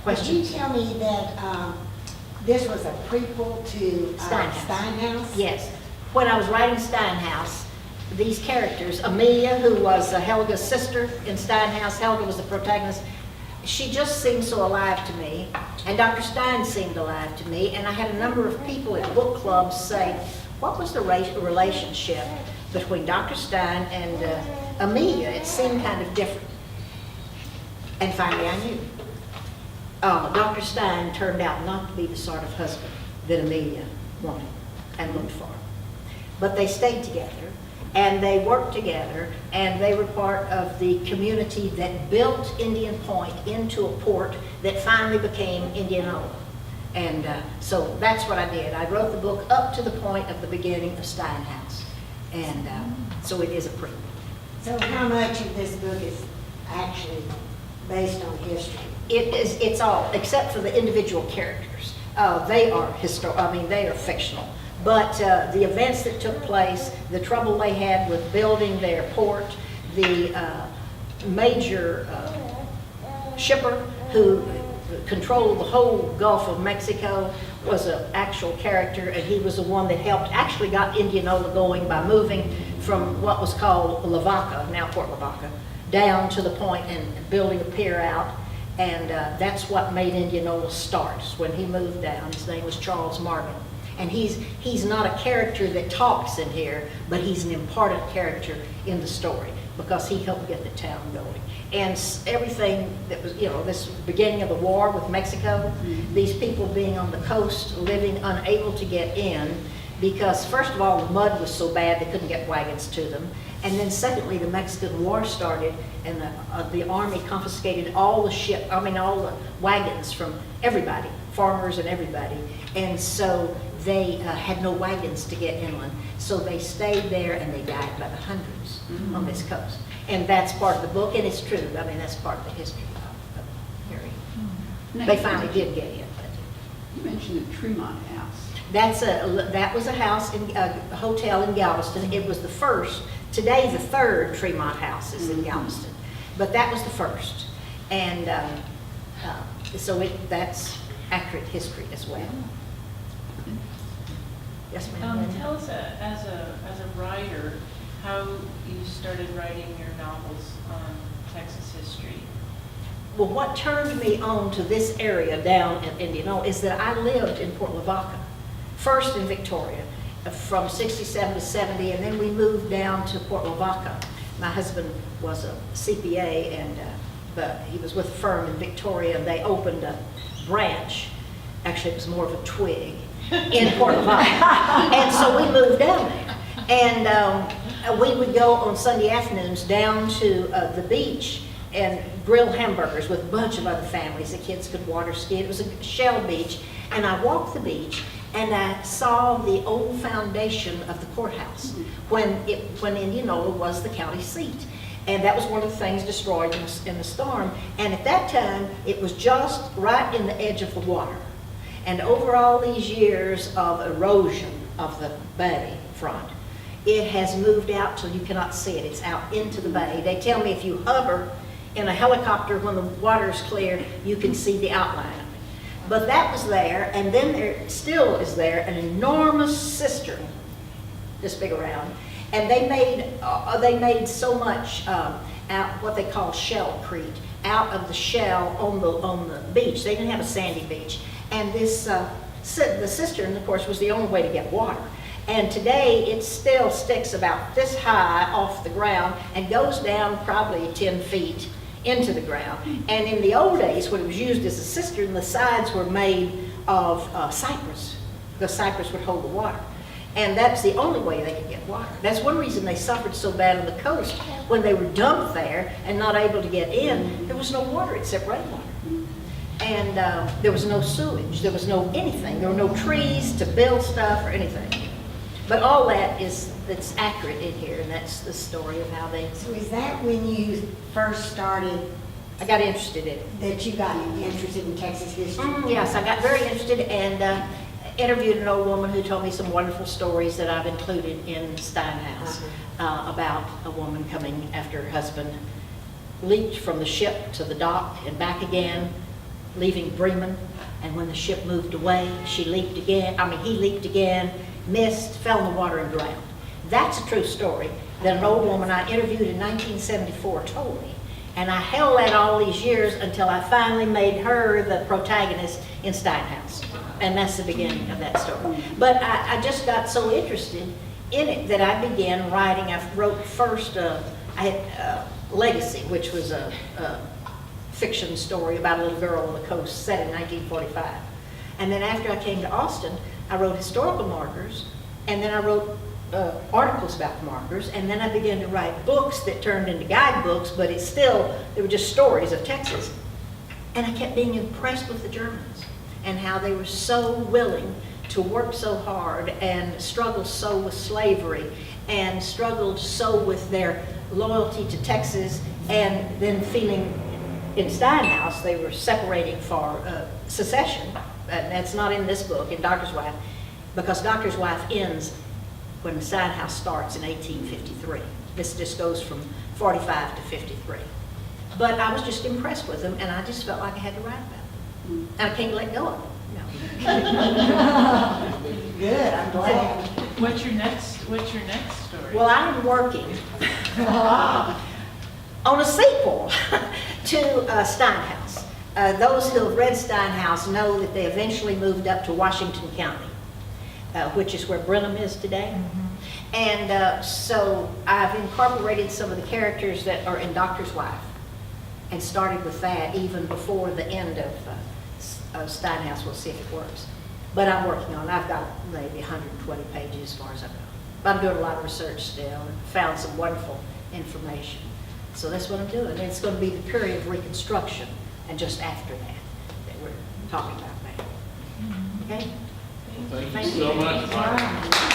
Question? Did you tell me that this was a prequel to Steinhaus. Steinhaus? Yes. When I was writing Steinhaus, these characters, Amelia, who was Helga's sister in Steinhaus, Helga was the protagonist, she just seemed so alive to me, and Dr. Stein seemed alive to me, and I had a number of people at book clubs say, what was the relationship between Dr. Stein and Amelia? It seemed kind of different. And finally I knew. Dr. Stein turned out not to be the sort of husband that Amelia wanted and looked for. But they stayed together, and they worked together, and they were part of the community that built Indian Point into a port that finally became Indianola. And so that's what I did. I wrote the book up to the point of the beginning of Steinhaus. And so it is a prequel. So how much of this book is actually based on history? It's all, except for the individual characters. They are they are fictional. But the events that took place, the trouble they had with building their port, the major shipper who controlled the whole Gulf of Mexico was an actual character, and he was the one that helped, actually got Indianola going by moving from what was called Lavaca, now Port Lavaca, down to the point and building a pier out. And that's what made Indianola start. When he moved down, his name was Charles Marvin. And he's not a character that talks in here, but he's an important character in the story because he helped get the town going. And everything that was, this beginning of the war with Mexico, these people being on the coast, living unable to get in because, first of all, the mud was so bad they couldn't get wagons to them. And then secondly, the Mexican War started, and the army confiscated all the wagons from everybody, farmers and everybody. And so they had no wagons to get inland. So they stayed there, and they died by the hundreds on this coast. And that's part of the book, and it's true. I mean, that's part of the history of the area. They finally did get in. You mentioned the Tremont House. That was a house, a hotel in Galveston. It was the first. Today, the third Tremont House is in Galveston, but that was the first. And so that's accurate history as well. Yes, ma'am. Tell us, as a writer, how you started writing your novels on Texas history. Well, what turned me on to this area down in Indianola is that I lived in Port Lavaca, first in Victoria, from 67 to 70, and then we moved down to Port Lavaca. My husband was a CPA, but he was with a firm in Victoria, and they opened a branch. Actually, it was more of a twig in Port Lavaca. And so we moved down there. And we would go on Sunday afternoons down to the beach and grill hamburgers with a bunch of other families. The kids could water ski. It was a shell beach. And I walked the beach, and I saw the old foundation of the courthouse when Indianola was the county seat. And that was one of the things destroyed in the storm. And at that time, it was just right in the edge of the water. And over all these years of erosion of the bay front, it has moved out till you cannot see it. It's out into the bay. They tell me if you hover in a helicopter when the water is clear, you can see the outline of it. But that was there, and then there still is there an enormous cistern, this big around, and they made so much out what they call shellcrete out of the shell on the beach. They didn't have a sandy beach, and this the cistern, of course, was the only way to get water. And today it still sticks about this high off the ground and goes down probably 10 feet into the ground. And in the old days, when it was used as a cistern, the sides were made of cypress. The cypress would hold the water. And that's the only way they could get water. That's one reason they suffered so bad on the coast. When they were dumped there and not able to get in, there was no water except rainwater. And there was no sewage. There was no anything. There were no trees to build stuff or anything. But all that's accurate in here, and that's the story of how they... So is that when you first started, I got interested in it. that you got interested in Texas history? Yes, I got very interested and interviewed an old woman who told me some wonderful stories that I've included in Steinhaus about a woman coming after her husband leaped from the ship to the dock and back again, leaving Bremen, and when the ship moved away, she leaped again, he leaped again, missed, fell in the water and drowned. That's a true story that an old woman I interviewed in 1974 told me. And I held that all these years until I finally made her the protagonist in Steinhouse. And that's the beginning of that story. But I just got so interested in it that I began writing. I wrote first, I had Legacy, which was a fiction story about a little girl on the coast set in 1945. And then after I came to Austin, I wrote historical markers, and then I wrote articles about markers, and then I began to write books that turned into guidebooks, but they were just stories of Texas. And I kept being impressed with the Germans and how they were so willing to work so hard and struggle so with slavery and struggled so with their loyalty to Texas, and then feeling in Steinhouse they were separating for secession. And that's not in this book, in Doctor's Wife, because Doctor's Wife ends when the Steinhouse starts in 1853. This just goes from 45 to 53. But I was just impressed with them, and I just felt like I had to write about them. And I can't let go of them. Good, I'm glad. What's your next story? Well, I'm working on a sequel to Steinhouse. Those who have read Steinhouse know that they eventually moved up to Washington County, which is where Brenham is today. And so I've incorporated some of the characters that are in Doctor's Wife and started with that even before the end of Steinhouse. We'll see if it works. But I'm working on it. I've got maybe 120 pages as far as I go. But I'm doing a lot of research still and found some wonderful information. So that's what I'm doing. And it's going to be the period of Reconstruction and just after that we're talking about now. Okay? Thank you so much, Myra.